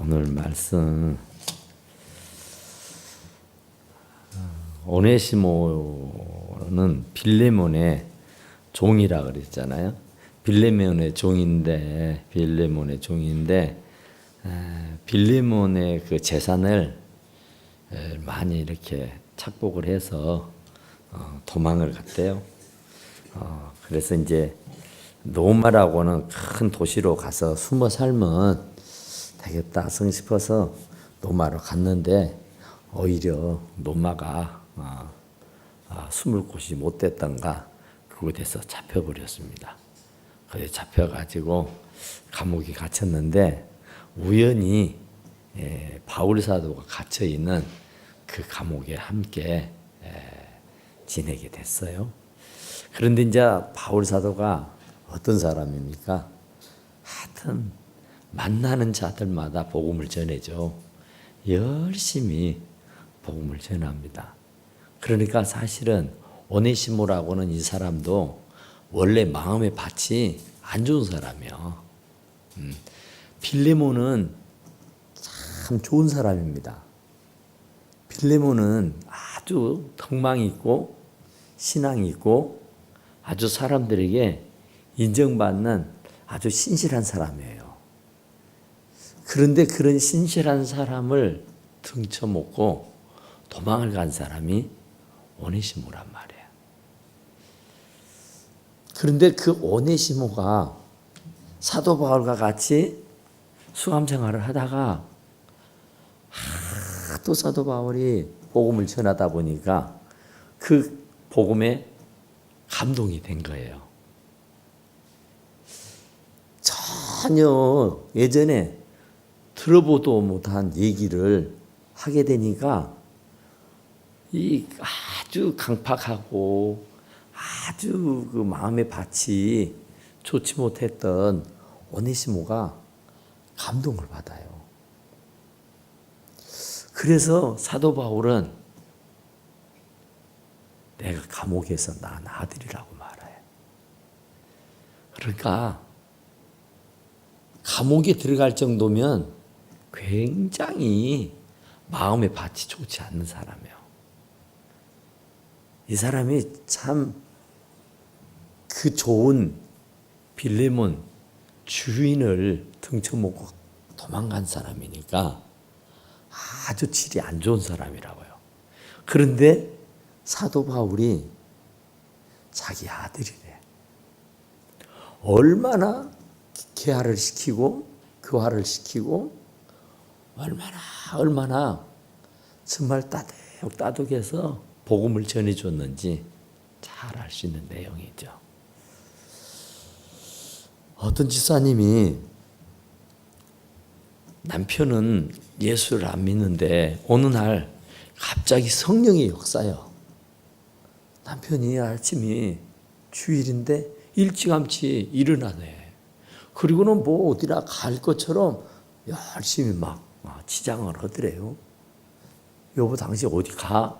오늘 말씀 오네시모는 빌레몬의 종이라 그랬잖아요. 빌레몬의 종인데 빌레몬의 그 재산을 많이 이렇게 착복을 해서 도망을 갔대요. 그래서 이제 노마라고는 큰 도시로 가서 숨어 살면 되겠다 싶어서 노마로 갔는데 오히려 노마가 숨을 곳이 못 됐던가 그곳에서 잡혀버렸습니다. 그래서 잡혀가지고 감옥에 갇혔는데 우연히 바울 사도가 갇혀 있는 그 감옥에 함께 지내게 됐어요. 그런데 이제 바울 사도가 어떤 사람입니까? 하여튼 만나는 자들마다 복음을 전해줘. 열심히 복음을 전합니다. 그러니까 사실은 오네시모라고는 이 사람도 원래 마음의 밭이 안 좋은 사람이에요. 빌레몬은 참 좋은 사람입니다. 빌레몬은 아주 덕망이 있고 신앙이 있고 아주 사람들에게 인정받는 아주 신실한 사람이에요. 그런데 그런 신실한 사람을 등쳐먹고 도망을 간 사람이 오네시모란 말이에요. 그런데 그 오네시모가 사도 바울과 같이 수감 생활을 하다가 또 사도 바울이 복음을 전하다 보니까 그 복음에 감동이 된 거예요. 전혀 예전에 들어보도 못한 얘기를 하게 되니까 이 아주 강팍하고 아주 그 마음의 밭이 좋지 못했던 오네시모가 감동을 받아요. 그래서 사도 바울은 내가 감옥에서 낳은 아들이라고 말해요. 그러니까 감옥에 들어갈 정도면 굉장히 마음의 밭이 좋지 않는 사람이에요. 이 사람이 참 그 좋은 빌레몬 주인을 등쳐먹고 도망간 사람이니까 아주 질이 안 좋은 사람이라고요. 그런데 사도 바울이 자기 아들이래. 얼마나 계화를 시키고 교화를 시키고 얼마나 정말 따뜻해서 복음을 전해줬는지 잘 알 수 있는 내용이죠. 어떤 집사님이 남편은 예수를 안 믿는데 어느 날 갑자기 성령의 역사요. 남편이 아침이 주일인데 일찌감치 일어나네. 그리고는 뭐 어디나 갈 것처럼 열심히 막 치장을 하더래요. 여보 당신 어디 가?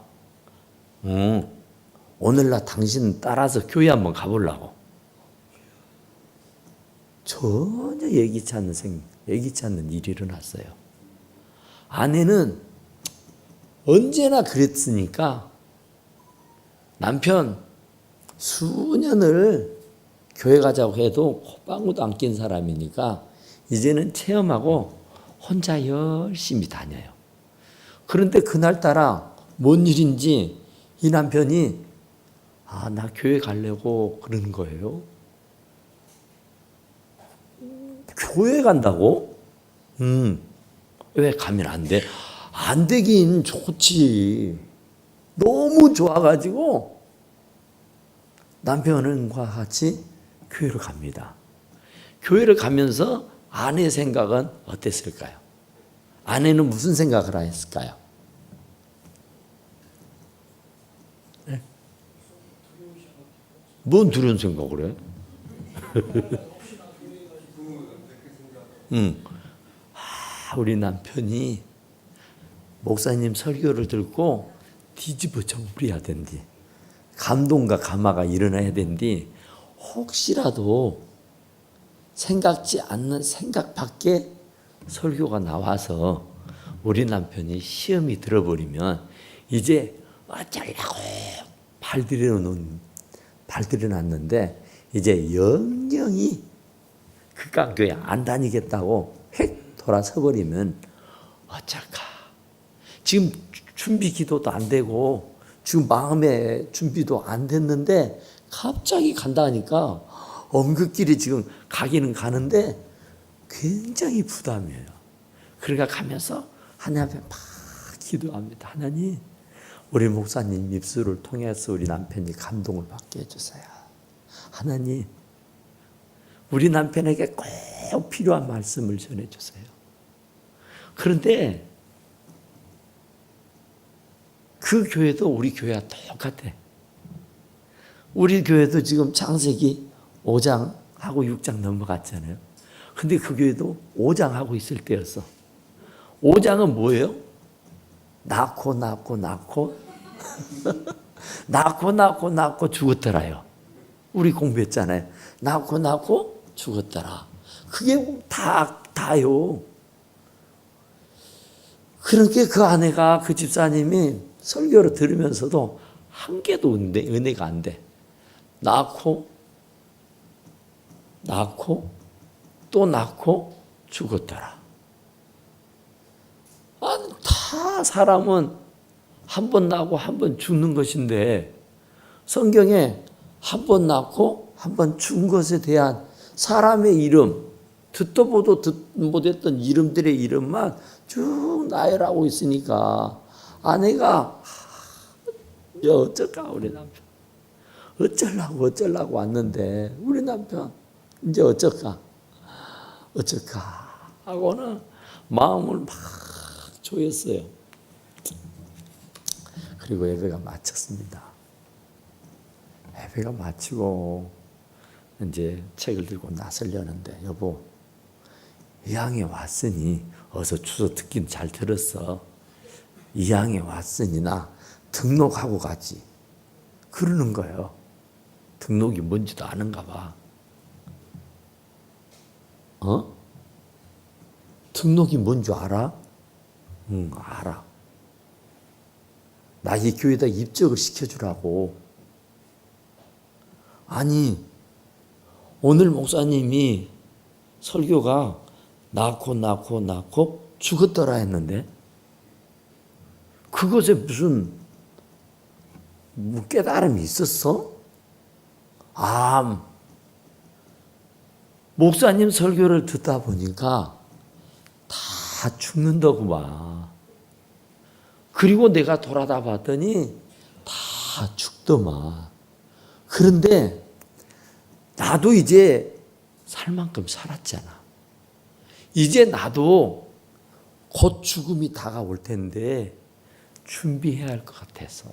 오늘날 당신 따라서 교회 한번 가보려고. 전혀 예기치 않는 일이 일어났어요. 아내는 언제나 그랬으니까 남편 수년을 교회 가자고 해도 콧방울도 안 낀 사람이니까 이제는 체험하고 혼자 열심히 다녀요. 그런데 그날따라 뭔 일인지 이 남편이 나 교회 가려고 그러는 거예요. 교회 간다고? 왜 가면 안 돼? 안 되긴 좋지. 너무 좋아가지고 남편과 같이 교회를 갑니다. 교회를 가면서 아내의 생각은 어땠을까요? 아내는 무슨 생각을 했을까요? 네? 뭔 두려운 생각을 해? 우리 남편이 목사님 설교를 듣고 뒤집어 정부해야 된디. 감동과 감화가 일어나야 된디. 혹시라도 생각지 않는 생각 밖에 설교가 나와서 우리 남편이 시험이 들어버리면 이제 어쩌려고 발들여놨는데 이제 영영이 극강 교회 안 다니겠다고 획 돌아서 버리면 어쩔까? 지금 준비 기도도 안 되고 지금 마음의 준비도 안 됐는데 갑자기 간다니까 엄격길이 지금 가기는 가는데 굉장히 부담이에요. 그러니까 가면서 하나님 앞에 막 기도합니다. 하나님, 우리 목사님 입술을 통해서 우리 남편이 감동을 받게 해주세요. 하나님, 우리 남편에게 꼭 필요한 말씀을 전해주세요. 그런데 그 교회도 우리 교회와 똑같아. 우리 교회도 지금 창세기 5장하고 6장 넘어갔잖아요. 근데 그 교회도 5장 하고 있을 때였어. 5장은 뭐예요? 낳고 낳고 죽었더라요. 우리 공부했잖아요. 낳고 죽었더라. 그게 다요. 그렇게 그 아내가, 그 집사님이 설교를 들으면서도 한 개도 은혜가 안 돼. 낳고 또 낳고 죽었더라. 다 사람은 한 번 낳고 한 번 죽는 것인데 성경에 한 번 낳고 한 번 죽은 것에 대한 사람의 이름, 듣도 보도 못했던 이름들의 이름만 쭉 나열하고 있으니까 아내가 어쩔까 우리 남편 어쩌려고 왔는데 우리 남편 이제 어쩔까 하고는 마음을 막 조였어요. 그리고 예배가 마쳤습니다. 예배가 마치고 이제 책을 들고 나서려는데 여보, 이왕에 왔으니 어서 주소 듣긴 잘 들었어. 이왕에 왔으니 나 등록하고 가지. 그러는 거예요. 등록이 뭔지도 아는가 봐. 등록이 뭔지 알아? 응, 알아. 나 이 교회에다 입적을 시켜주라고. 아니, 오늘 목사님이 설교가 낳고 죽었더라 했는데 그것에 무슨 깨달음이 있었어? 목사님 설교를 듣다 보니까 다 죽는다구만. 그리고 내가 돌아다 봤더니 다 죽더만. 그런데 나도 이제 살 만큼 살았잖아. 이제 나도 곧 죽음이 다가올 텐데 준비해야 할 것 같아서.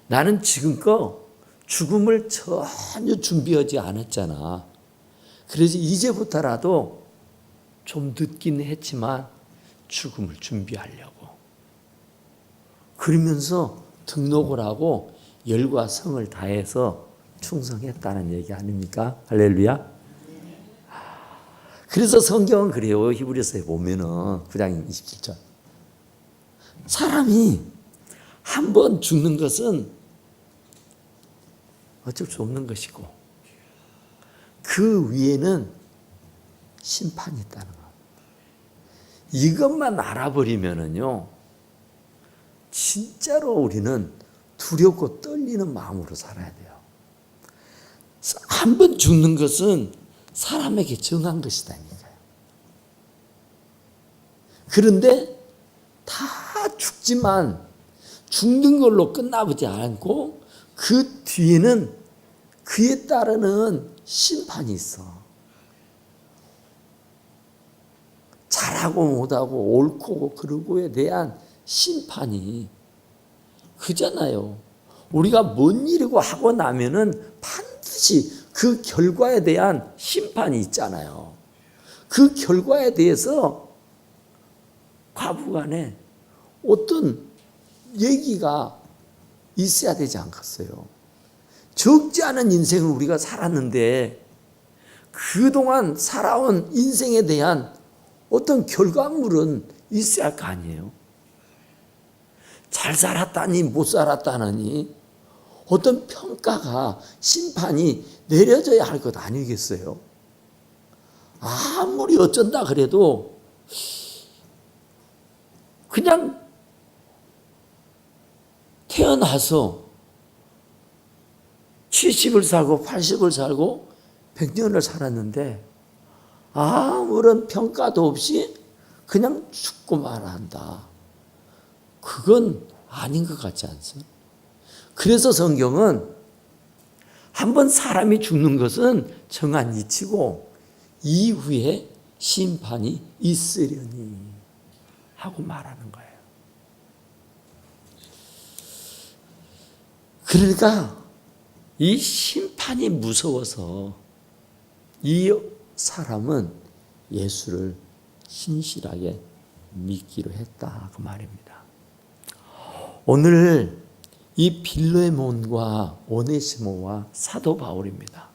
나는 지금껏 죽음을 전혀 준비하지 않았잖아. 그래서 이제부터라도 좀 늦긴 했지만 죽음을 준비하려고. 그러면서 등록을 하고 열과 성을 다해서 충성했다는 얘기 아닙니까? 할렐루야. 그래서 성경은 그래요. 히브리서에 보면은 9장 27절. 사람이 한 번 죽는 것은 어쩔 수 없는 것이고 그 위에는 심판이 있다는 거. 이것만 알아버리면은요, 진짜로 우리는 두렵고 떨리는 마음으로 살아야 돼요. 한 번 죽는 것은 사람에게 정한 것이다니까요. 그런데 다 죽지만 죽는 걸로 끝나보지 않고 그 뒤에는 그에 따르는 심판이 있어. 잘하고 못하고 옳고 그르고에 대한 심판이 그잖아요. 우리가 뭔 일이고 하고 나면은 반드시 그 결과에 대한 심판이 있잖아요. 그 결과에 대해서 과부간에 어떤 얘기가 있어야 되지 않겠어요? 적지 않은 인생을 우리가 살았는데 그동안 살아온 인생에 대한 어떤 결과물은 있어야 할 거 아니에요. 잘 살았다니 못 살았다니 어떤 평가가 심판이 내려져야 할 것 아니겠어요? 아무리 어쩐다 그래도 그냥 태어나서 70을 살고 80을 살고 100년을 살았는데 아무런 평가도 없이 그냥 죽고 말한다. 그건 아닌 것 같지 않습니까? 그래서 성경은 한번 사람이 죽는 것은 정한 이치고 이후에 심판이 있으려니 하고 말하는 거예요. 그러니까 이 심판이 무서워서 이 사람은 예수를 신실하게 믿기로 했다 그 말입니다. 오늘 이 빌레몬과 오네시모와 사도 바울입니다.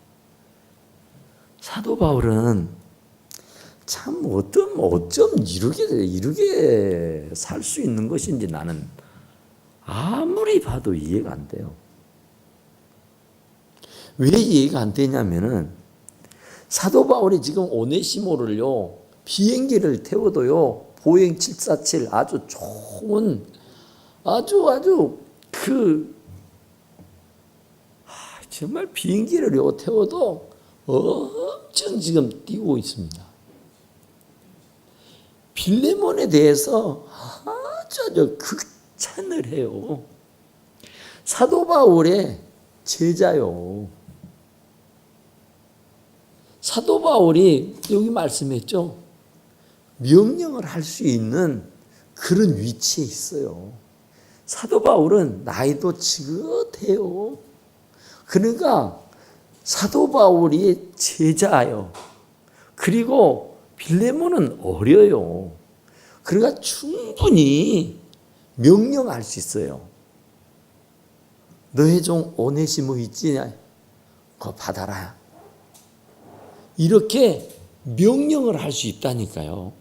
사도 바울은 참 어쩜 이렇게 살 수 있는 것인지 나는 아무리 봐도 이해가 안 돼요. 왜 이해가 안 되냐면은 사도 바울이 지금 오네시모를요 비행기를 태워도요 보잉 747 아주 좋은 아주 정말 비행기를요 태워도 엄청 지금 뛰고 있습니다. 빌레몬에 대해서 아주 극찬을 해요. 사도 바울의 제자요. 사도 바울이 여기 말씀했죠. 명령을 할 수 있는 그런 위치에 있어요. 사도 바울은 나이도 지긋해요. 그러니까 사도 바울이 제자예요. 그리고 빌레몬은 어려요. 그러니까 충분히 명령할 수 있어요. 너의 종 오네시모 있지? 그거 받아라. 이렇게 명령을 할 수 있다니까요.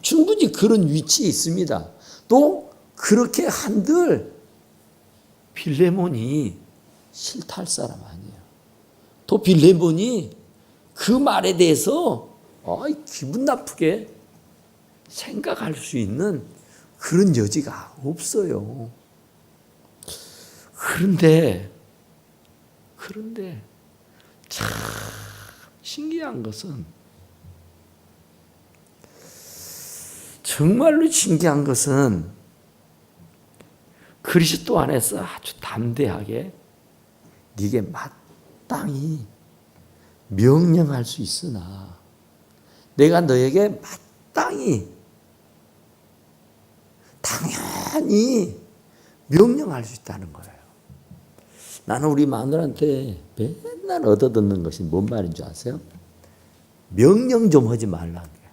충분히 그런 위치에 있습니다. 또 그렇게 한들 빌레몬이 싫다할 사람 아니에요. 또 빌레몬이 그 말에 대해서 기분 나쁘게 생각할 수 있는 그런 여지가 없어요. 그런데 참 신기한 것은 정말로 신기한 것은 그리스도 안에서 아주 담대하게 네게 마땅히 명령할 수 있으나 내가 너에게 마땅히 당연히 명령할 수 있다는 거예요. 나는 우리 마누라한테 맨날 얻어듣는 것이 뭔 말인 줄 아세요? 명령 좀 하지 말라는 거예요.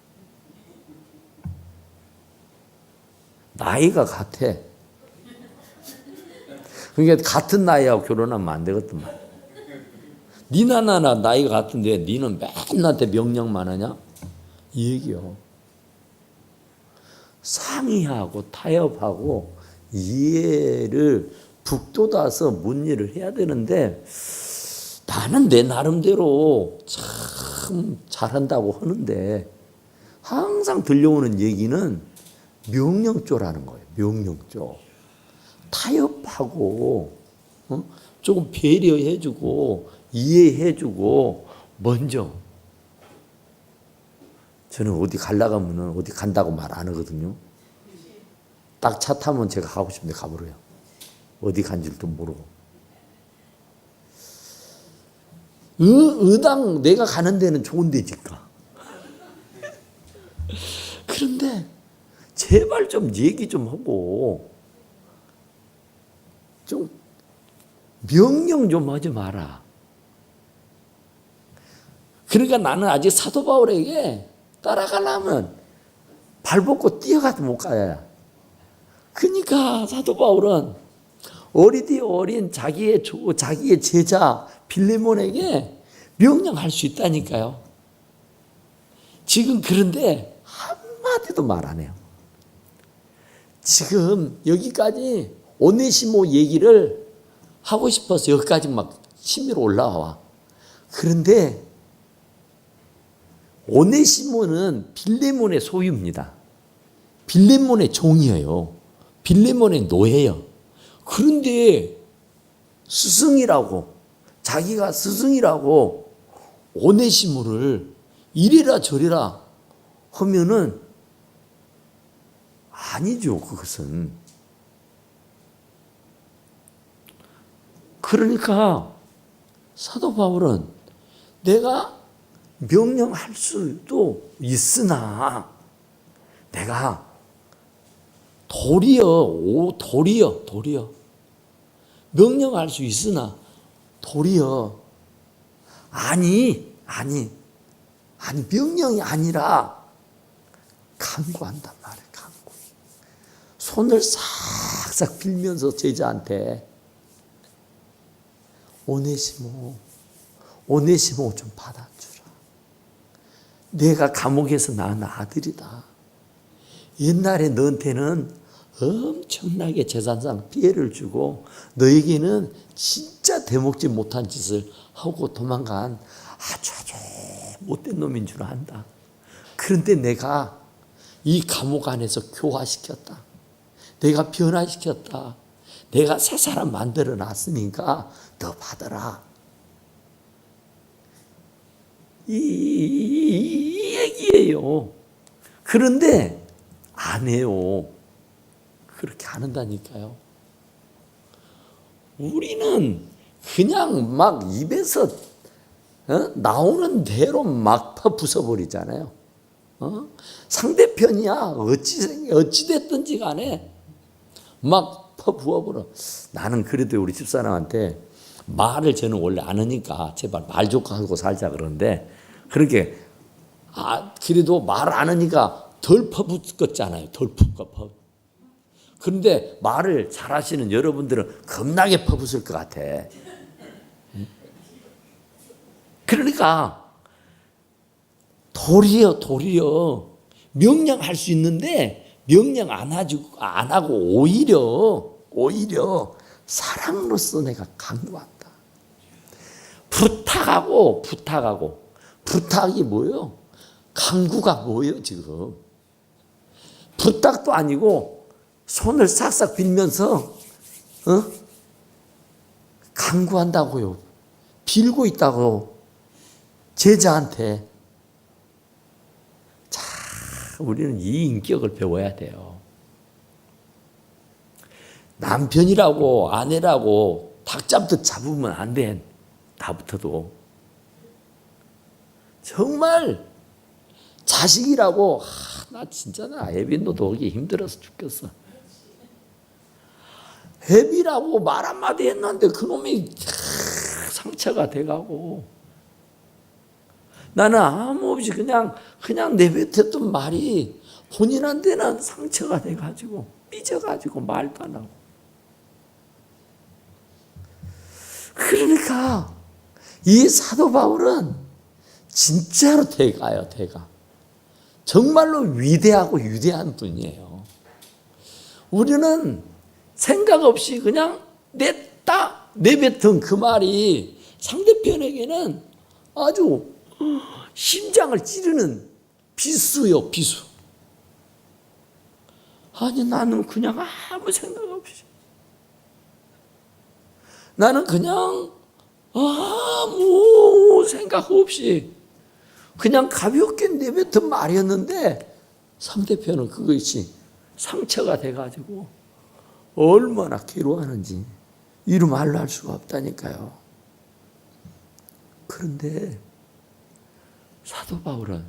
나이가 같아. 그러니까 같은 나이하고 결혼하면 안 되거든만. 니나 나나 나이가 같은데 니는 맨날 나한테 명령만 하냐? 이 얘기요. 상의하고 타협하고 이해를 북돋아서 뭔 일을 해야 되는데 나는 내 나름대로 참 잘한다고 하는데 항상 들려오는 얘기는 명령조라는 거예요. 명령조. 타협하고 조금 배려해주고 이해해주고 먼저 저는 어디 가려고 하면 어디 간다고 말 안 하거든요. 딱 차 타면 제가 가고 싶은데 가버려요. 어디 간지도 모르고. 의당 내가 가는 데는 좋은 데니까. 그런데 제발 좀 얘기 좀 하고 좀 명령 좀 하지 마라. 그러니까 나는 아직 사도 바울에게 따라가려면 발벗고 뛰어가도 못 가야. 그러니까 사도 바울은 어리디 어린 자기의 제자 빌레몬에게 명령할 수 있다니까요. 지금 그런데 한마디도 말 안 해요. 지금 여기까지 오네시모 얘기를 하고 싶어서 여기까지 막 치밀어 올라와. 그런데 오네시모는 빌레몬의 소유입니다. 빌레몬의 종이에요. 빌레몬의 노예예요. 그런데 스승이라고, 자기가 스승이라고 오네시모를 이래라 저래라 하면은 아니죠, 그것은. 그러니까 사도 바울은 내가 명령할 수도 있으나 내가 도리어 명령할 수 있으나 도리어 아니 명령이 아니라 간구한단 말이에요. 간구. 손을 싹싹 빌면서 제자한테 오네시모 좀 받아주라. 내가 감옥에서 낳은 아들이다. 옛날에 너한테는 엄청나게 재산상 피해를 주고 너에게는 진짜 대먹지 못한 짓을 하고 도망간 아주 못된 놈인 줄 안다. 그런데 내가 이 감옥 안에서 교화시켰다. 내가 변화시켰다. 내가 새 사람 만들어 놨으니까 너 받아라. 이 얘기예요. 그런데 안 해요. 그렇게 안 한다니까요. 우리는 그냥 막 입에서 나오는 대로 막 부숴버리잖아요. 상대편이야 어찌 됐든지 간에 막 부어버려. 나는 그래도 우리 집사람한테 말을 저는 원래 안 하니까 제발 말 좋게 하고 살자 그러는데 그렇게 그래도 말을 안 하니까 덜 퍼붓겠잖아요. 덜 퍼. 그런데 말을 잘하시는 여러분들은 겁나게 퍼붓을 것 같아. 그러니까 도리어 명령할 수 있는데 명령 안 하고 오히려 사랑으로서 내가 강구한다. 부탁이 뭐예요? 강구가 뭐예요 지금? 부탁도 아니고 손을 싹싹 빌면서 강구한다고요. 빌고 있다고 제자한테. 자, 우리는 이 인격을 배워야 돼요. 남편이라고 아내라고 닭잡듯 잡으면 안 돼. 나부터도. 정말 자식이라고 나 진짜 애빈도 보기 힘들어서 죽겠어. 애비라고 말 한마디 했는데 그놈이 상처가 돼가고 나는 아무 없이 그냥 내뱉었던 말이 본인한테는 상처가 돼가지고 삐져가지고 말도 안 하고. 그러니까 이 사도 바울은 진짜로 대가요. 정말로 위대하고 위대한 분이에요. 우리는 생각 없이 그냥 내뱉은 그 말이 상대편에게는 아주 심장을 찌르는 비수요, 비수. 아니, 나는 그냥 아무 생각 없이. 나는 그냥 아무 생각 없이 그냥 가볍게 내뱉은 말이었는데 상대편은 그것이 상처가 돼가지고 얼마나 괴로워하는지 이루 말로 할 수가 없다니까요. 그런데 사도 바울은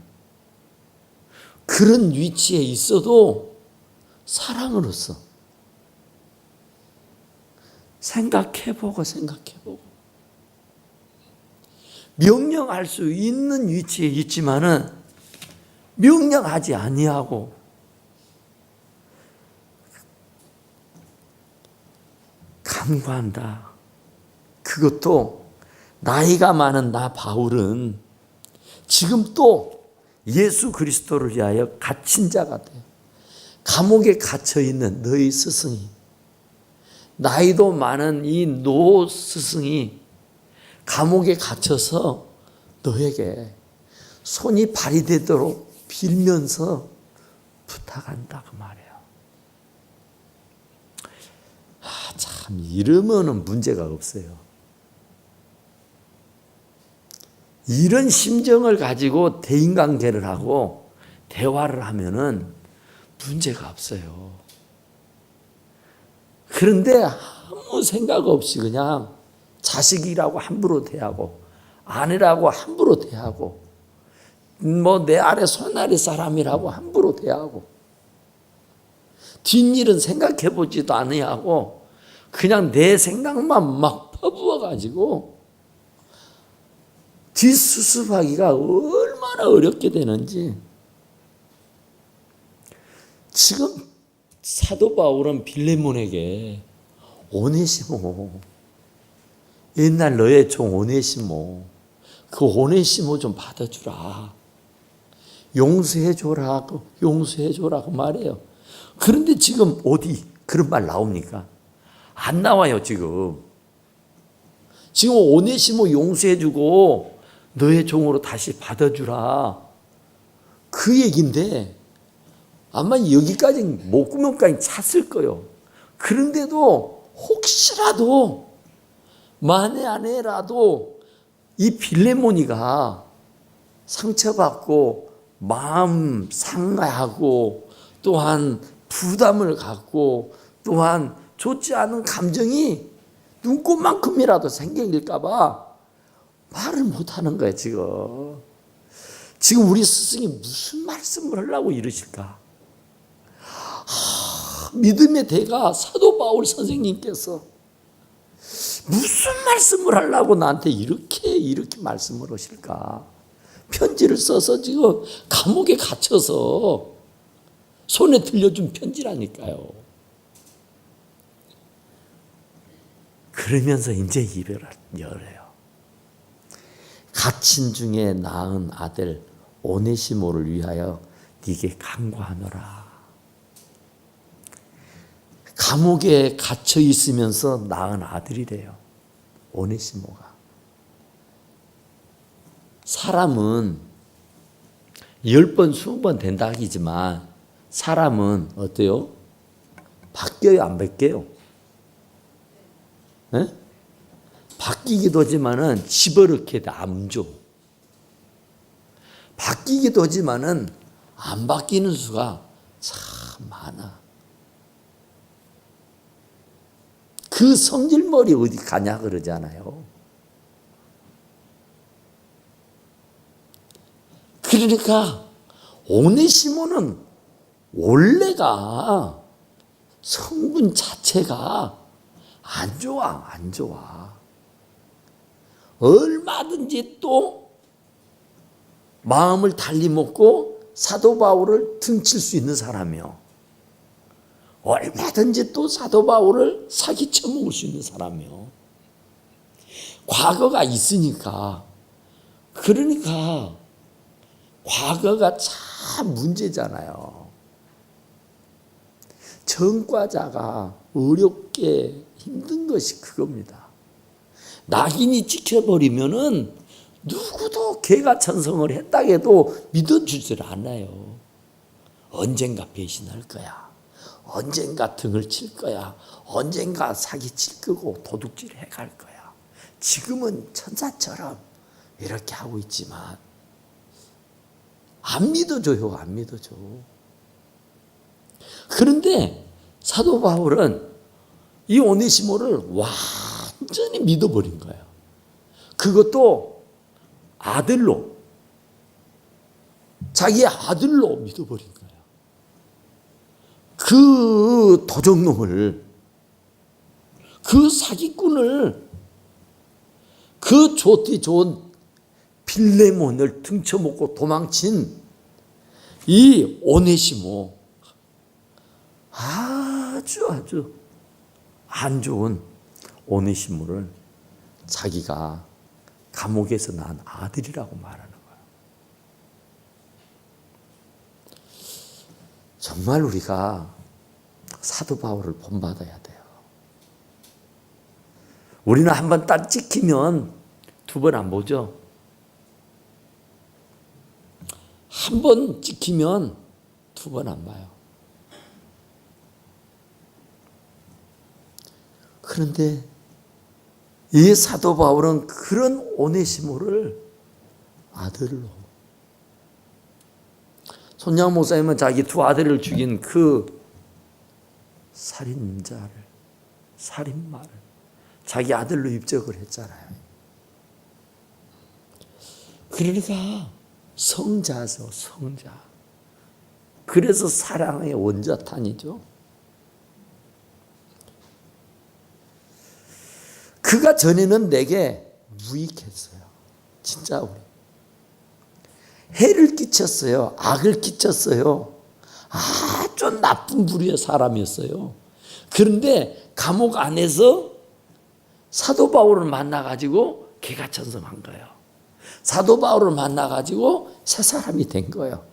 그런 위치에 있어도 사랑으로서 생각해보고 명령할 수 있는 위치에 있지만은 명령하지 아니하고 간구한다. 그것도 나이가 많은 나 바울은 지금 또 예수 그리스도를 위하여 갇힌 자가 돼. 감옥에 갇혀 있는 너희 스승이, 나이도 많은 이 노 스승이 감옥에 갇혀서 너에게 손이 발이 되도록 빌면서 부탁한다 그 말이에요. 참 이러면은 문제가 없어요. 이런 심정을 가지고 대인관계를 하고 대화를 하면은 문제가 없어요. 그런데 아무 생각 없이 그냥 자식이라고 함부로 대하고 아내라고 함부로 대하고 뭐 내 아래 손아래 사람이라고 함부로 대하고 뒷일은 생각해 보지도 않으하고 그냥 내 생각만 막 퍼부어 가지고 뒷수습하기가 얼마나 어렵게 되는지. 지금 사도 바울은 빌레몬에게 오네시모, 옛날 너의 종 오네시모, 그 오네시모 좀 받아주라, 용서해줘라, 용서해줘라 그 말이에요. 그런데 지금 어디 그런 말 나옵니까? 안 나와요. 지금 오네시모 용서해주고 너의 종으로 다시 받아주라 그 얘기인데 아마 여기까지 목구멍까지 찼을 거예요. 그런데도 혹시라도 만에 안에라도 이 빌레몬이가 상처받고 마음 상하고 또한 부담을 갖고 또한 좋지 않은 감정이 눈꽃만큼이라도 생길까 봐 말을 못하는 거예요. 지금 우리 스승이 무슨 말씀을 하려고 이러실까? 믿음의 대가 사도 바울 선생님께서 무슨 말씀을 하려고 나한테 이렇게 말씀을 하실까? 편지를 써서 지금 감옥에 갇혀서 손에 들려준 편지라니까요. 그러면서 이제 이별을 열어요. 갇힌 중에 낳은 아들 오네시모를 위하여 네게 간구하노라. 감옥에 갇혀 있으면서 낳은 아들이래요. 오네시모가. 사람은 10번, 20번 된다 하기지만 사람은 어때요? 바뀌어요, 안 바뀌어요? 네? 바뀌기도 하지만은 시버렇게 안 줘. 바뀌기도 하지만은 안 바뀌는 수가 참 많아. 그 성질머리 어디 가냐 그러잖아요. 그러니까 오네시모는 원래가 성분 자체가 안 좋아. 얼마든지 또 마음을 달리 먹고 사도 바울을 등칠 수 있는 사람이요. 얼마든지 또 사도 바울을 사기쳐 먹을 수 있는 사람이요. 과거가 있으니까. 그러니까 과거가 참 문제잖아요. 전과자가 어렵게 힘든 것이 그겁니다. 낙인이 찍혀버리면은 누구도 걔가 천성을 했다 해도 믿어주질 않아요. 언젠가 배신할 거야. 언젠가 등을 칠 거야. 언젠가 사기칠 거고 도둑질 해갈 거야. 지금은 천사처럼 이렇게 하고 있지만 안 믿어줘요. 안 믿어줘. 그런데 사도 바울은 이 오네시모를 완전히 믿어버린 거예요. 그것도 아들로, 자기의 아들로 믿어버린 거예요. 그 도적놈을, 그 사기꾼을, 그 좋디 좋은 빌레몬을 등쳐먹고 도망친 이 오네시모, 아주 안 좋은 오네시모를 자기가 감옥에서 낳은 아들이라고 말하는 거예요. 정말 우리가 사도 바울을 본받아야 돼요. 우리는 한번 딱 찍히면 두 번 안 보죠. 한 번 찍히면 두 번 안 봐요. 그런데 이 사도 바울은 그런 오네시모를 아들로, 손양 목사님은 자기 두 아들을 죽인 그 살인자를, 살인마를 자기 아들로 입적을 했잖아요. 그러니까 성자죠, 성자. 그래서 사랑의 원자탄이죠. 그가 전에는 내게 무익했어요. 진짜 우리 해를 끼쳤어요. 악을 끼쳤어요. 아주 나쁜 부류의 사람이었어요. 그런데 감옥 안에서 사도 바울을 만나가지고 개가천선한 거예요. 사도 바울을 만나가지고 새 사람이 된 거예요.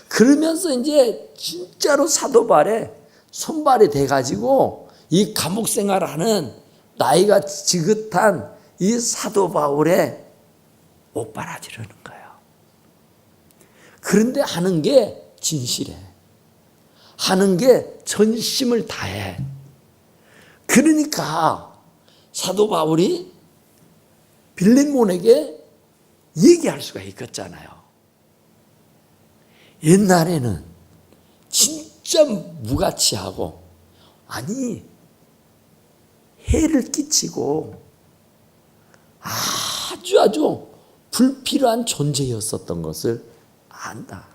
그러면서 이제 진짜로 사도 바울에 손발이 돼가지고 이 감옥 생활하는 나이가 지긋한 이 사도 바울에 옥바라지르는 거예요. 그런데 하는 게 진실해. 하는 게 전심을 다해. 그러니까 사도 바울이 빌레몬에게 얘기할 수가 있겠잖아요. 옛날에는 진짜 무가치하고, 아니 해를 끼치고 아주 불필요한 존재였었던 것을 안다.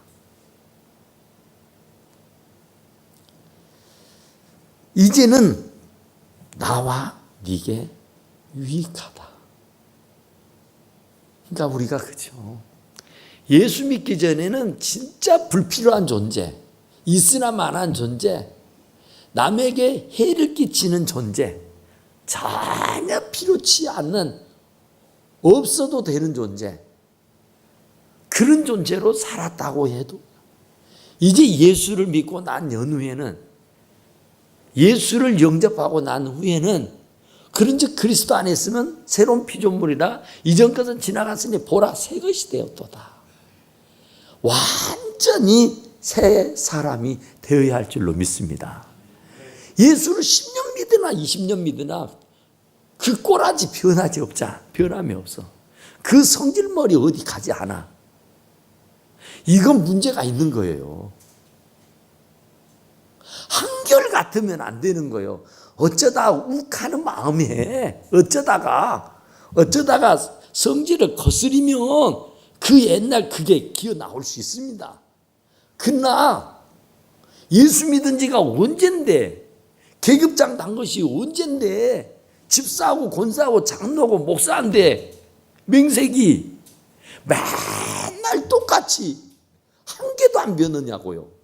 이제는 나와 네게 유익하다. 그러니까 우리가 그죠. 예수 믿기 전에는 진짜 불필요한 존재, 있으나 마나한 존재, 남에게 해를 끼치는 존재, 전혀 필요치 않는, 없어도 되는 존재, 그런 존재로 살았다고 해도 이제 예수를 믿고 난 연후에는, 예수를 영접하고 난 후에는, 그런즉 그리스도 안에 있으면 새로운 피조물이라 이전 것은 지나갔으니 보라 새 것이 되었도다. 완전히 새 사람이 되어야 할 줄로 믿습니다. 예수를 10년 믿으나 20년 믿으나 그 꼬라지 변하지 없자. 변함이 없어. 그 성질머리 어디 가지 않아. 이건 문제가 있는 거예요. 한결 같으면 안 되는 거예요. 어쩌다 욱하는 마음에 어쩌다가 성질을 거스리면 그 옛날 그게 기어 나올 수 있습니다. 그러나 예수 믿은 지가 언젠데, 계급장 단 것이 언젠데, 집사하고 권사하고 장로고 목사인데 명색이 맨날 똑같이 한 개도 안 변하냐고요.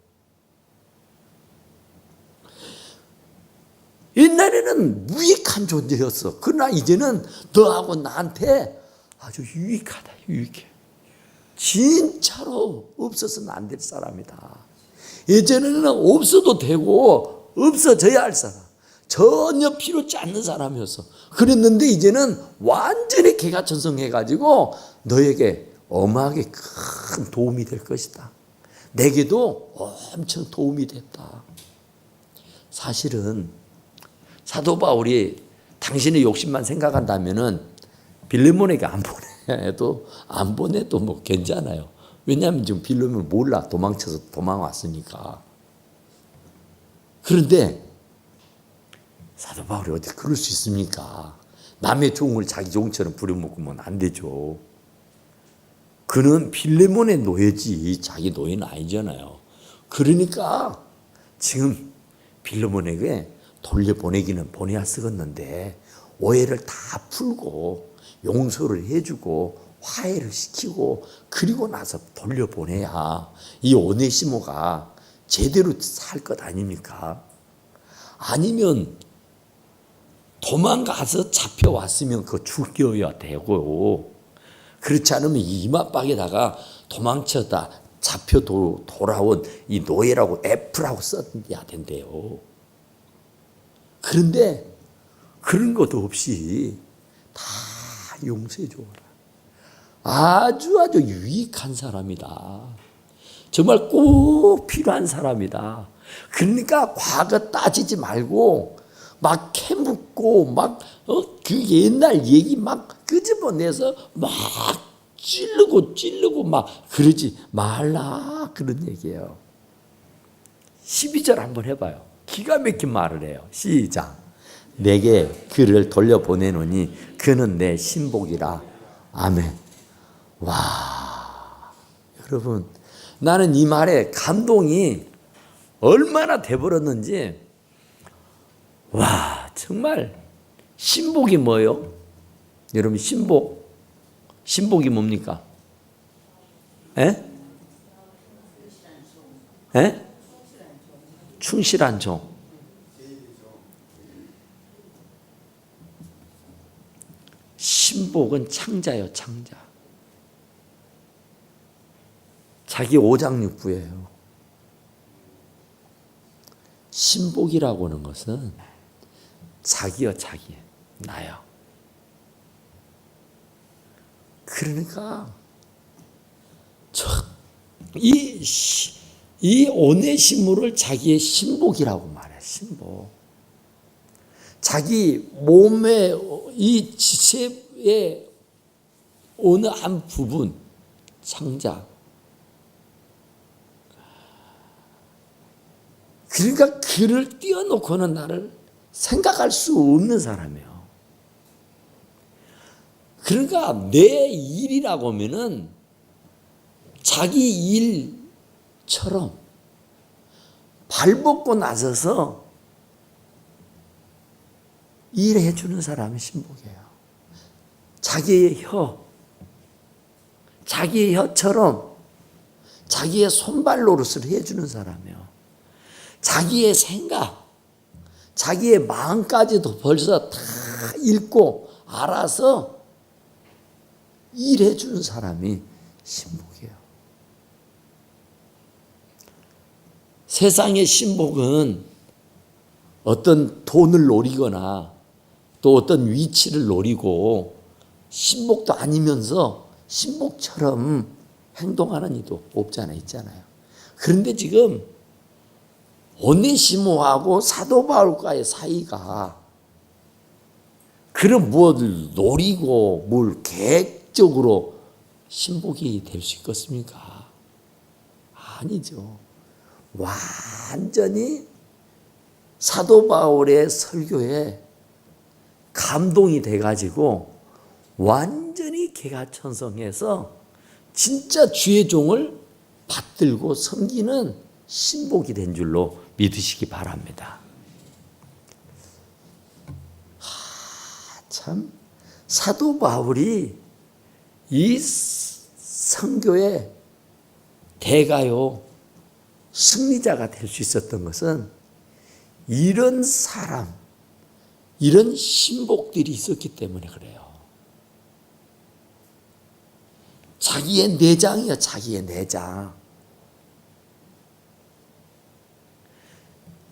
옛날에는 무익한 존재였어. 그러나 이제는 너하고 나한테 아주 유익하다. 유익해. 진짜로 없어서는 안 될 사람이다. 예전에는 없어도 되고 없어져야 할 사람, 전혀 필요치 않는 사람이었어. 그랬는데 이제는 완전히 개가천선해가지고 너에게 어마하게 큰 도움이 될 것이다. 내게도 엄청 도움이 됐다. 사실은 사도 바울이 당신의 욕심만 생각한다면은 빌레몬에게 안 보내도 뭐 괜찮아요. 왜냐하면 지금 빌레몬을 몰라. 도망쳐서 도망왔으니까. 그런데 사도 바울이 어떻게 그럴 수 있습니까? 남의 종을 자기 종처럼 부려먹으면 안 되죠. 그는 빌레몬의 노예지 자기 노예는 아니잖아요. 그러니까 지금 빌레몬에게 돌려보내기는 보내야 쓰겠는데 오해를 다 풀고 용서를 해주고 화해를 시키고 그리고 나서 돌려보내야 이 오네시모가 제대로 살 것 아닙니까? 아니면 도망가서 잡혀왔으면 그거 죽여야 되고, 그렇지 않으면 이마박에다가 도망쳤다, 잡혀 돌아온 이 노예라고 F라고 써야 된대요. 그런데 그런 것도 없이 다 용서해 줘라. 아주 유익한 사람이다. 정말 꼭 필요한 사람이다. 그러니까 과거 따지지 말고 막 캐묻고 막 그 옛날 얘기 막 끄집어내서 막 찌르고 막 그러지 말라, 그런 얘기예요. 12절 한번 해봐요. 기가 막힌 말을 해요. 시작. 내게 그를 돌려보내노니 그는 내 신복이라. 아멘. 와, 여러분, 나는 이 말에 감동이 얼마나 돼버렸는지. 와, 정말 신복이 뭐예요? 여러분, 신복이 뭡니까? 에? 에? 충실한 종. 신복은 창자요, 창자. 자기 오장육부예요. 신복이라고 하는 것은 자기요, 자기. 나요. 그러니까 이 오네시모를 자기의 신복이라고 말해. 신복. 자기 몸의 이 지체의 어느 한 부분, 창자. 그러니까 그를 띄워놓고는 나를 생각할 수 없는 사람이에요. 그러니까 내 일이라고 하면은 자기 일처럼 발벗고 나서서 일해 주는 사람이 신복이에요. 자기의 혀처럼 자기의 손발 노릇을 해주는 사람이에요. 자기의 생각, 자기의 마음까지도 벌써 다 읽고 알아서 일해 주는 사람이 신복이에요. 세상의 신복은 어떤 돈을 노리거나 또 어떤 위치를 노리고 신복도 아니면서 신복처럼 행동하는 이도 없잖아요. 있잖아요. 그런데 지금 오네시모하고 사도 바울과의 사이가 그런 무엇을 노리고 뭘 계획적으로 신복이 될 수 있겠습니까? 아니죠. 완전히 사도 바울의 설교에 감동이 돼가지고 완전히 개가천성해서 진짜 주의 종을 받들고 섬기는 신복이 된 줄로 믿으시기 바랍니다. 참 사도 바울이 이 선교의 대가요 승리자가 될 수 있었던 것은 이런 사람, 이런 신복들이 있었기 때문에 그래요. 자기의 내장이요, 자기의 내장.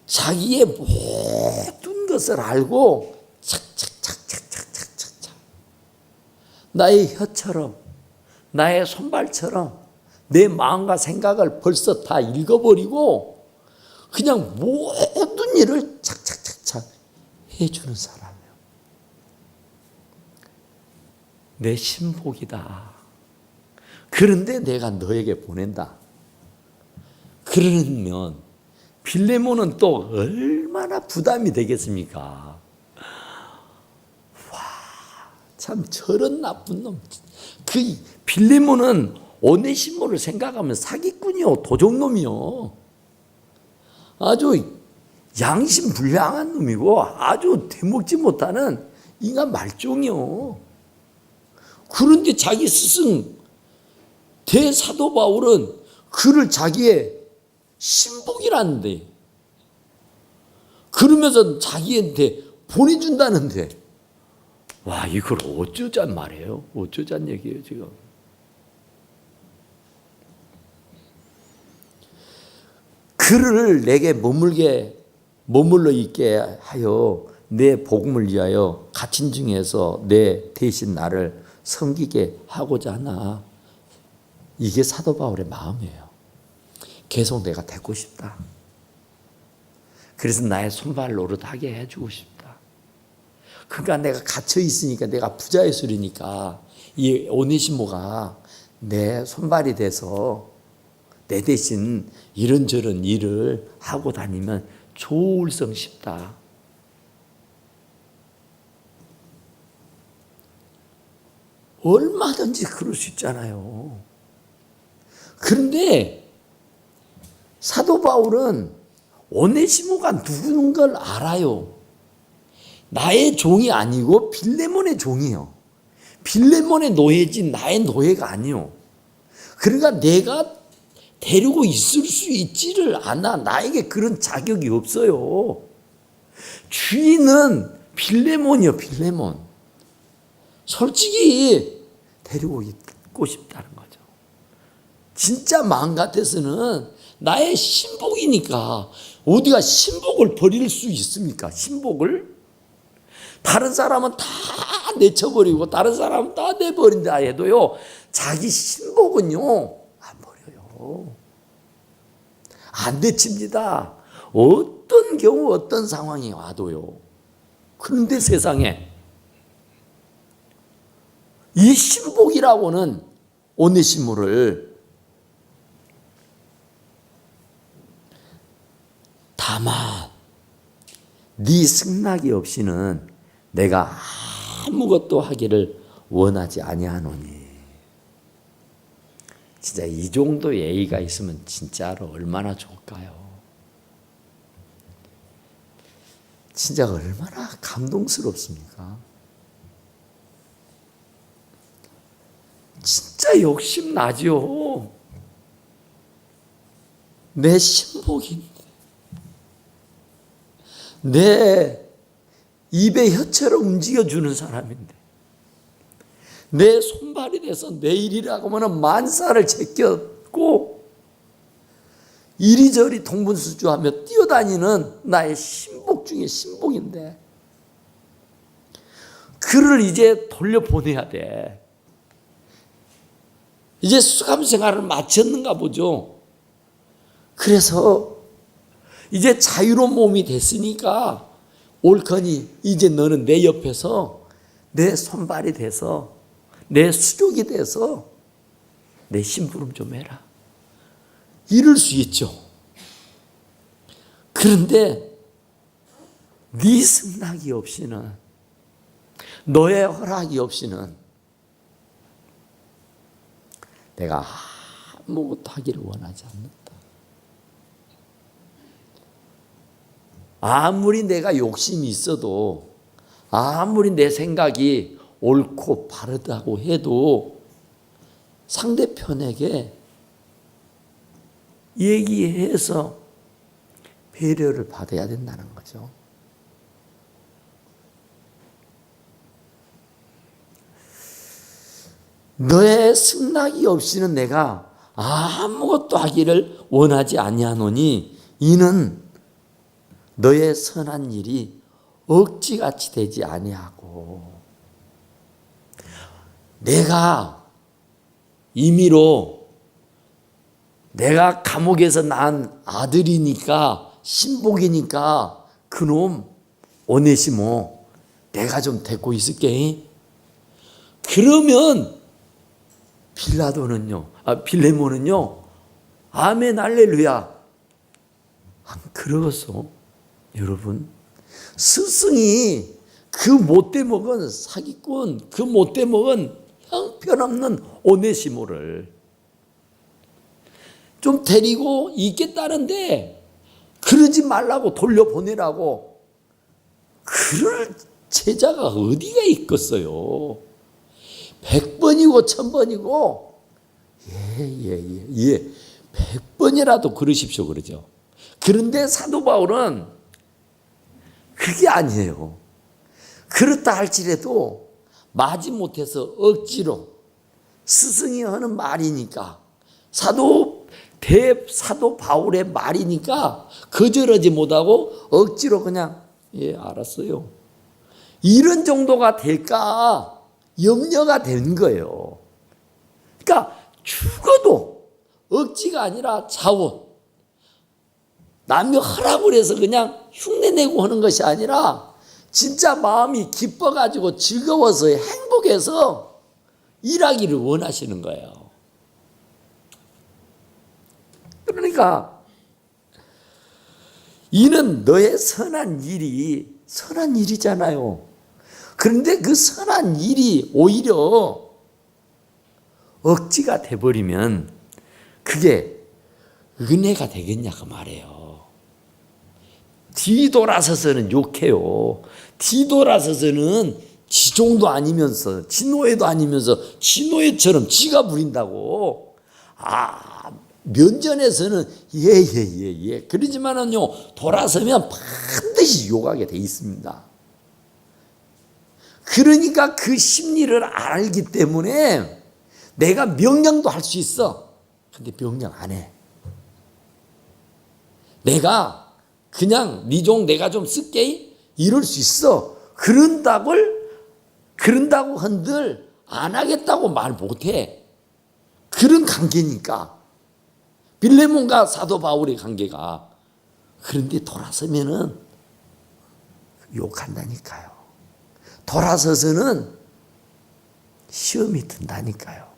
자기의 모든 것을 알고 착착착착착착착 나의 혀처럼 나의 손발처럼 내 마음과 생각을 벌써 다 읽어버리고 그냥 모든 일을 착착착착 해주는 사람이에요. 내 신복이다. 그런데 내가 너에게 보낸다. 그러면 빌레몬은 또 얼마나 부담이 되겠습니까? 와, 참 저런 나쁜 놈. 그 빌레몬은 오네시모를 생각하면 사기꾼이요, 도적놈이요. 아주 양심불량한 놈이고 아주 되먹지 못하는 인간 말종이요. 그런데 자기 스승 대사도 바울은 그를 자기의 신복이라는데 그러면서 자기한테 보내준다는데 와, 이걸 어쩌잔 말이에요? 어쩌잔 얘기예요 지금? 그를 내게 머물러 있게 하여 내 복음을 위하여 갇힌 중에서 내 대신 나를 섬기게 하고자 하나. 이게 사도 바울의 마음이에요. 계속 내가 되고 싶다. 그래서 나의 손발 노릇하게 해주고 싶다. 그러니까 내가 갇혀 있으니까, 내가 부자의 술이니까 이 오네시모가 내 손발이 돼서 내 대신 이런저런 일을 하고 다니면 좋을성 싶다. 얼마든지 그럴 수 있잖아요. 그런데 사도 바울은 오네시모가 누구인 걸 알아요. 나의 종이 아니고 빌레몬의 종이에요. 빌레몬의 노예지 나의 노예가 아니요. 그러니까 내가 데리고 있을 수 있지를 않아. 나에게 그런 자격이 없어요. 주인은 빌레몬이요, 빌레몬. 솔직히 데리고 있고 싶다는 거죠. 진짜 마음 같아서는 나의 신복이니까 어디가 신복을 버릴 수 있습니까? 신복을? 다른 사람은 다 내쳐버리고 다른 사람은 다 내버린다 해도요, 자기 신복은요 안 버려요. 안 내칩니다. 어떤 경우 어떤 상황이 와도요. 그런데 세상에 이 신복이라고는 오네시모를 다만 네 승낙이 없이는 내가 아무것도 하기를 원하지 아니하노니. 진짜 이 정도 예의가 있으면 진짜로 얼마나 좋을까요? 진짜 얼마나 감동스럽습니까? 진짜 욕심나죠. 내 신복인데, 내 입의 혀처럼 움직여주는 사람인데, 내 손발이 돼서 내 일이라고 하면 만사를 제꼈고 이리저리 동분수주하며 뛰어다니는 나의 신복 중에 신복인데, 그를 이제 돌려보내야 돼. 이제 수감 생활을 마쳤는가 보죠. 그래서 이제 자유로운 몸이 됐으니까 옳거니 이제 너는 내 옆에서 내 손발이 돼서 내 수족이 돼서 내 심부름 좀 해라. 이럴 수 있죠. 그런데 네 승낙이 없이는, 너의 허락이 없이는 내가 아무것도 하기를 원하지 않는다. 아무리 내가 욕심이 있어도, 아무리 내 생각이 옳고 바르다고 해도 상대편에게 얘기해서 배려를 받아야 된다는 거죠. 너의 승낙이 없이는 내가 아무것도 하기를 원하지 아니하노니 이는 너의 선한 일이 억지같이 되지 아니하고. 내가 임의로 내가 감옥에서 낳은 아들이니까, 신복이니까 그놈 오네시모 내가 좀 데리고 있을게. 그러면 빌레몬은요 아멘 할렐루야 안 그러겠어. 여러분, 스승이 그 못돼 먹은 사기꾼, 그 못돼 먹은 형편없는 오네시모를 좀 데리고 있겠다는데 그러지 말라고 돌려보내라고 그럴 제자가 어디가 있겠어요. 100번이고 1000번이고 100번이라도 그러십시오 그러죠. 그런데 사도 바울은 그게 아니에요. 그렇다 할지라도 마지못해서 억지로, 스승이 하는 말이니까, 사도 대사도 바울의 말이니까 거절하지 못하고 억지로 그냥 예, 알았어요. 이런 정도가 될까 염려가 된 거예요. 그러니까 죽어도 억지가 아니라 자원. 남이 허락을 해서 그냥 흉내내고 하는 것이 아니라 진짜 마음이 기뻐가지고 즐거워서 행복해서 일하기를 원하시는 거예요. 그러니까 이는 너의 선한 일이잖아요. 그런데 그 선한 일이 오히려 억지가 돼버리면 그게 은혜가 되겠냐고 말해요. 뒤돌아서서는 욕해요. 뒤돌아서서는 지종도 아니면서 지노예도 아니면서 지노예처럼 지가 부린다고. 면전에서는 예. 그러지만은요 돌아서면 반드시 욕하게 돼 있습니다. 그러니까 그 심리를 알기 때문에 내가 명령도 할 수 있어. 근데 명령 안 해. 내가 그냥 네 종 내가 좀 쓸게 이럴 수 있어. 그런다고 한들 안 하겠다고 말 못해. 그런 관계니까. 빌레몬과 사도 바울의 관계가. 그런데 돌아서면은 욕한다니까요. 돌아서서는 시험이 든다니까요.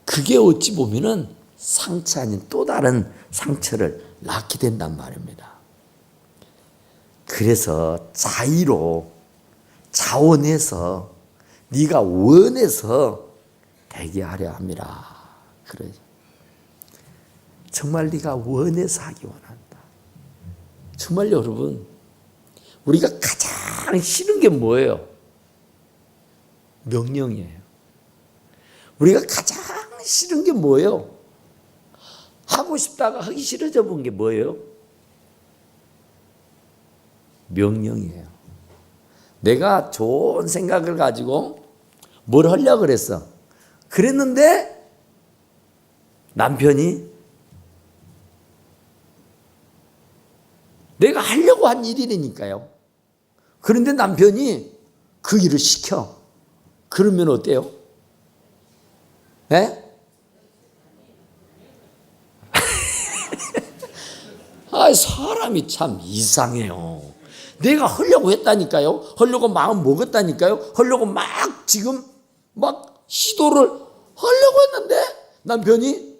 그게 어찌 보면은 상처 아닌 또 다른 상처를 낳게 된단 말입니다. 그래서 자의로 자원해서 네가 원해서 되게 하려 합니다. 그래. 정말 네가 원해서 하기 원한다. 정말 여러분 우리가 가장 싫은 게 뭐예요? 명령이에요. 우리가 가장 싫은 게 뭐예요? 하고 싶다가 하기 싫어져 본 게 뭐예요? 명령이에요. 내가 좋은 생각을 가지고 뭘 하려고 그랬어. 그랬는데 남편이 내가 하려고 한 일이니까요. 그런데 남편이 그 일을 시켜. 그러면 어때요? 네? 사람이 참 이상해요. 내가 하려고 했다니까요. 하려고 마음 먹었다니까요. 하려고 막 지금 막 시도를 하려고 했는데 남편이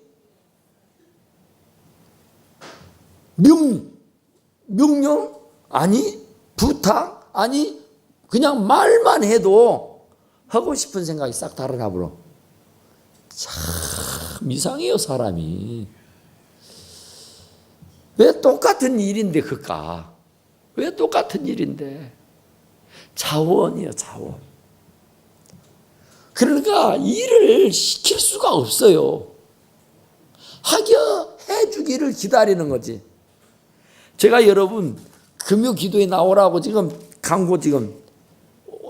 명령 아니 부탁 아니 그냥 말만 해도 하고 싶은 생각이 싹 달아나 버려. 참 이상해요 사람이. 왜 똑같은 일인데 그까? 왜 똑같은 일인데? 자원이에요 자원. 그러니까 일을 시킬 수가 없어요. 하겨 해주기를 기다리는 거지. 제가 여러분 금요 기도에 나오라고 지금 광고 지금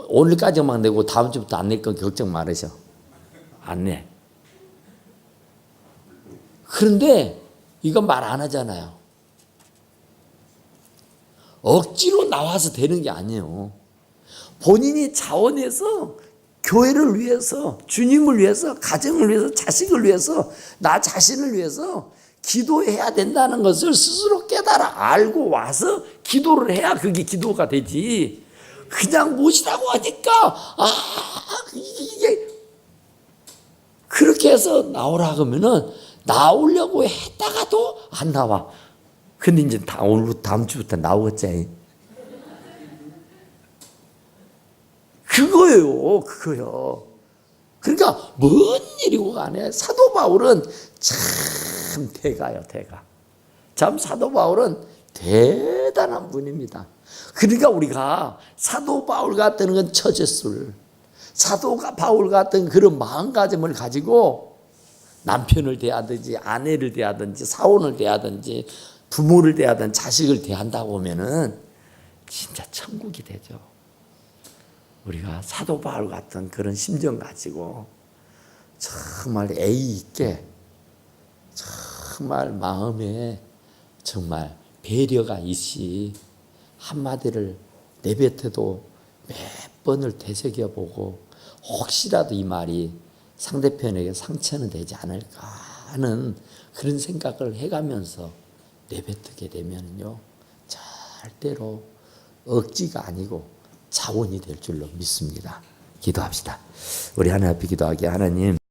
오늘까지만 내고 다음 주부터 안 낼 건 걱정 말으셔. 안 내. 그런데 이거 말 안 하잖아요. 억지로 나와서 되는 게 아니에요. 본인이 자원해서 교회를 위해서 주님을 위해서 가정을 위해서 자식을 위해서 나 자신을 위해서 기도해야 된다는 것을 스스로 깨달아 알고 와서 기도를 해야 그게 기도가 되지. 그냥 모시라고 하니까 이게 그렇게 해서 나오라 그러면은 나오려고 했다가도 안 나와. 근데 이제 다음 주부터 나오겠지. 그거요. 그러니까 뭔 일이고 간에 사도 바울은 참 대가요, 대가. 참 사도 바울은 대단한 분입니다. 그러니까 우리가 사도 바울 같은 건 처제술, 사도 바울 같은 그런 마음가짐을 가지고 남편을 대하든지 아내를 대하든지 사원을 대하든지 부모를 대하든지 자식을 대한다고 하면은 진짜 천국이 되죠. 우리가 사도 바울 같은 그런 심정 가지고 정말 애의 있게 정말 마음에 정말 배려가 있이 한마디를 내뱉어도 몇 번을 되새겨보고 혹시라도 이 말이 상대편에게 상처는 되지 않을까 하는 그런 생각을 해가면서 내뱉게 되면요 절대로 억지가 아니고 자원이 될 줄로 믿습니다. 기도합시다. 우리 하나님 앞에 기도하게 하나님